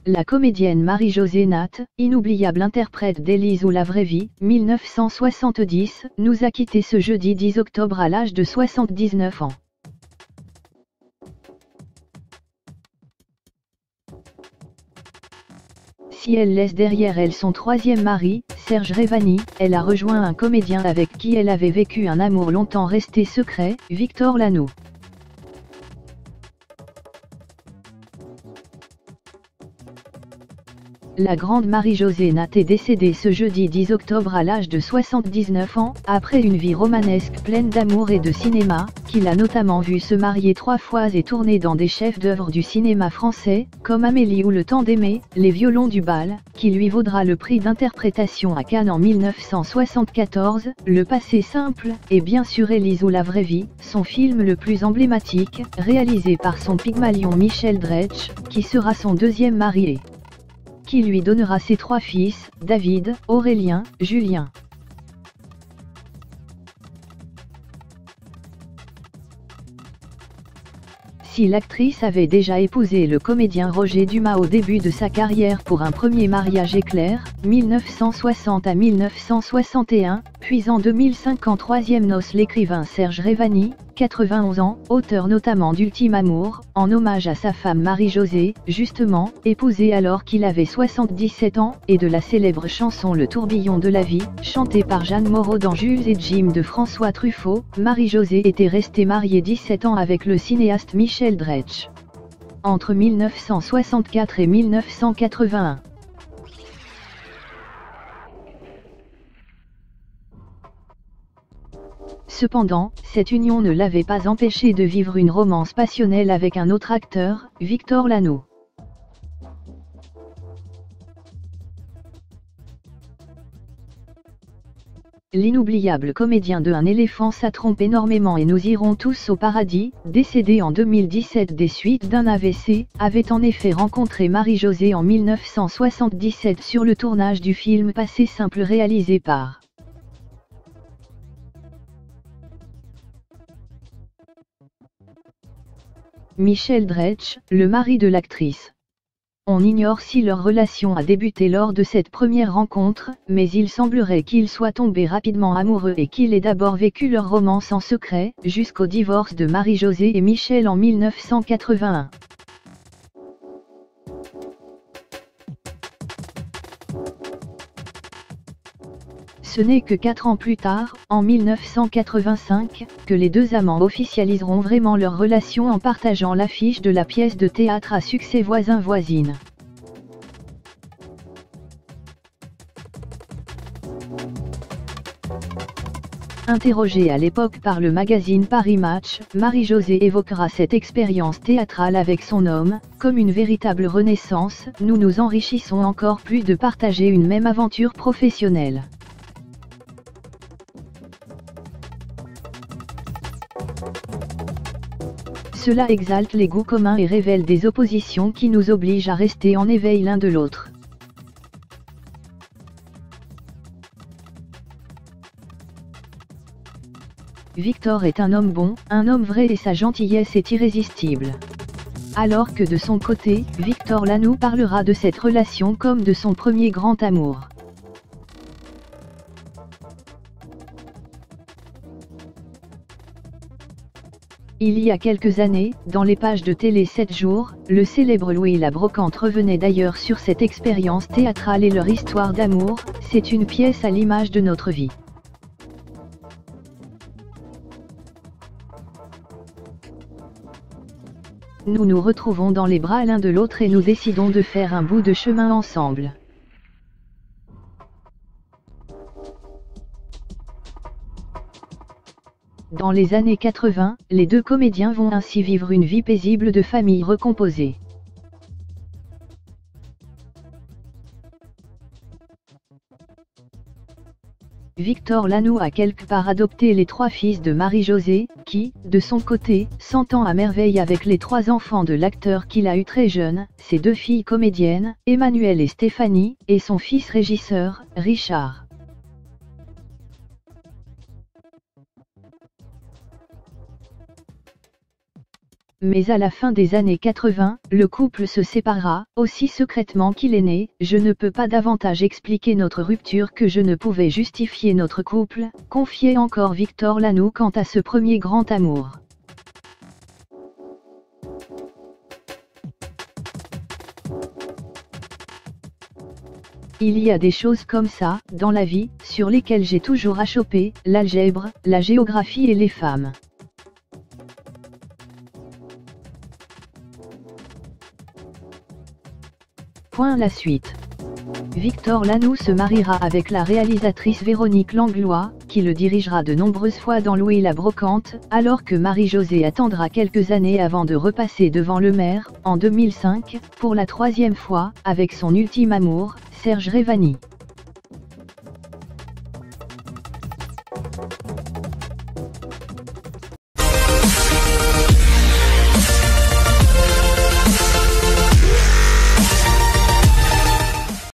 La comédienne Marie-Josée Nat, inoubliable interprète d'Élise ou La Vraie Vie, 1970, nous a quittés ce jeudi 10 octobre à l'âge de 79 ans. Si elle laisse derrière elle son troisième mari, Serge Révani, elle a rejoint un comédien avec qui elle avait vécu un amour longtemps resté secret, Victor Lanoux. La grande Marie-Josée Nat est décédée ce jeudi 10 octobre à l'âge de 79 ans, après une vie romanesque pleine d'amour et de cinéma, qu'il a notamment vu se marier 3 fois et tourner dans des chefs-d'œuvre du cinéma français, comme Amélie ou Le Temps d'aimer, Les Violons du bal, qui lui vaudra le prix d'interprétation à Cannes en 1974, Le Passé simple, et bien sûr Élise ou La Vraie Vie, son film le plus emblématique, réalisé par son Pygmalion Michel Dretsch, qui sera son deuxième mari et qui lui donnera ses 3 fils, David, Aurélien, Julien. Si l'actrice avait déjà épousé le comédien Roger Dumas au début de sa carrière pour un premier mariage éclair, 1960 à 1961, puis en 2005 en troisième noce l'écrivain Serge Révani, 91 ans, auteur notamment d'Ultime Amour, en hommage à sa femme Marie-Josée, justement, épousée alors qu'il avait 77 ans, et de la célèbre chanson Le Tourbillon de la vie, chantée par Jeanne Moreau dans Jules et Jim de François Truffaut, Marie-Josée était restée mariée 17 ans avec le cinéaste Michel Dretsch. Entre 1964 et 1981. Cependant, cette union ne l'avait pas empêché de vivre une romance passionnelle avec un autre acteur, Victor Lanoux. L'inoubliable comédien de Un éléphant ça trompe énormément et Nous irons tous au paradis, décédé en 2017 des suites d'un AVC, avait en effet rencontré Marie-Josée en 1977 sur le tournage du film Passé simple réalisé par Michel Dretsch, le mari de l'actrice. On ignore si leur relation a débuté lors de cette première rencontre, mais il semblerait qu'ils soient tombés rapidement amoureux et qu'ils aient d'abord vécu leur romance en secret, jusqu'au divorce de Marie-Josée et Michel en 1981. Ce n'est que 4 ans plus tard, en 1985, que les deux amants officialiseront vraiment leur relation en partageant l'affiche de la pièce de théâtre à succès Voisin-voisine. Interrogée à l'époque par le magazine Paris Match, Marie-Josée évoquera cette expérience théâtrale avec son homme, comme une véritable renaissance. Nous nous enrichissons encore plus de partager une même aventure professionnelle. Cela exalte les goûts communs et révèle des oppositions qui nous obligent à rester en éveil l'un de l'autre. Victor est un homme bon, un homme vrai et sa gentillesse est irrésistible. Alors que de son côté, Victor Lanoux parlera de cette relation comme de son premier grand amour. Il y a quelques années, dans les pages de télé 7 jours, le célèbre Louis La Brocante revenait d'ailleurs sur cette expérience théâtrale et leur histoire d'amour. C'est une pièce à l'image de notre vie. Nous nous retrouvons dans les bras l'un de l'autre et nous décidons de faire un bout de chemin ensemble. Dans les années 80, les deux comédiens vont ainsi vivre une vie paisible de famille recomposée. Victor Lanoux a quelque part adopté les 3 fils de Marie-Josée, qui, de son côté, s'entend à merveille avec les 3 enfants de l'acteur qu'il a eu très jeune, ses 2 filles comédiennes, Emmanuelle et Stéphanie, et son fils régisseur, Richard. mais à la fin des années 80, le couple se sépara, aussi secrètement qu'il est né. Je ne peux pas davantage expliquer notre rupture que je ne pouvais justifier notre couple, confiait encore Victor Lanoux quant à ce premier grand amour. Il y a des choses comme ça, dans la vie, sur lesquelles j'ai toujours achoppé, l'algèbre, la géographie et les femmes. La suite. Victor Lanoux se mariera avec la réalisatrice Véronique Langlois, qui le dirigera de nombreuses fois dans Louis la Brocante, alors que Marie-Josée attendra quelques années avant de repasser devant le maire, en 2005, pour la 3e fois, avec son ultime amour, Serge Révani.